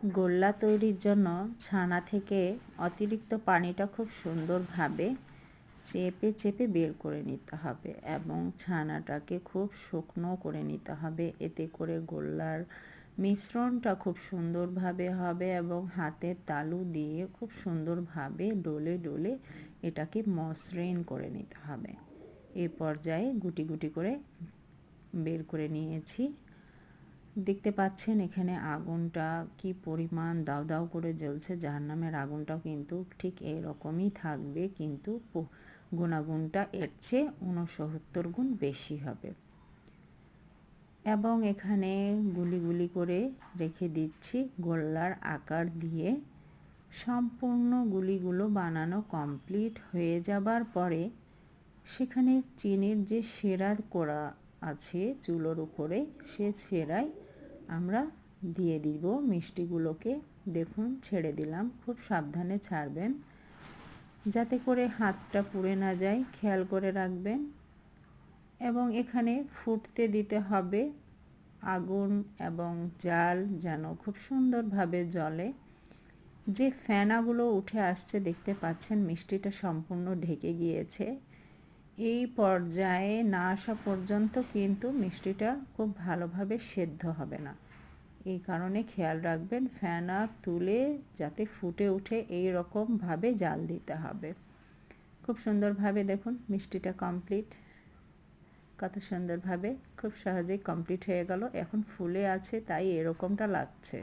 গোল্লা তৈরির জন্য ছানা থেকে অতিরিক্ত পানিটা খুব সুন্দরভাবে চেপে চেপে বের করে নিতে হবে এবং ছানাটাকে খুব শুকনো করে নিতে হবে। এতে করে গোল্লার মিশ্রণটা খুব সুন্দরভাবে হবে এবং হাতের তালু দিয়ে খুব সুন্দরভাবে ডলে ডলে এটাকে মসৃণ করে নিতে হবে। এই পর্যায়ে গুটি গুটি করে বের করে নিয়েছি। দেখতে পাচ্ছেন এখানে আগুনটা কি পরিমাণ দাউ দাউ করে জ্বলছে। জাহান্নামের আগুনটাও কিন্তু ঠিক এরকমই থাকবে, কিন্তু গুণাগুণটা এর চেয়ে 69 গুণ বেশি হবে। এবং এখানে গুলি গুলি করে রেখে দিচ্ছি। গোল্লার আকার দিয়ে সম্পূর্ণ গুলিগুলো বানানো কমপ্লিট হয়ে যাবার পরে সেখানে চিনির যে সেরা করা আছে চুলোর উপরে, সে সেরায় আমরা দিয়ে দিব মিষ্টিগুলোকে। দেখুন ছেড়ে দিলাম, খুব সাবধানে ছাড়বেন যাতে করে হাতটা পুড়ে না যায়, খেয়াল করে রাখবেন। এবং এখানে ফুটতে দিতে হবে আগুন এবং জাল যেন খুব সুন্দরভাবে জ্বলে। যে ফেনাগুলো উঠে আসছে দেখতে পাচ্ছেন, মিষ্টিটা সম্পূর্ণ ঢেকে গিয়েছে। এই পর্যায়ে না আসা পর্যন্ত কিন্তু মিষ্টিটা খুব ভালোভাবে সেদ্ধ হবে না। এই কারণে খেয়াল রাখবেন ফেনা তুলে যাতে ফুটে ওঠে, এই রকমভাবে জাল দিতে হবে। খুব সুন্দরভাবে দেখুন মিষ্টিটা কমপ্লিট, কত সুন্দরভাবে খুব সহজেই কমপ্লিট হয়ে গেল। এখন ফুলে আছে তাই এরকমটা লাগছে।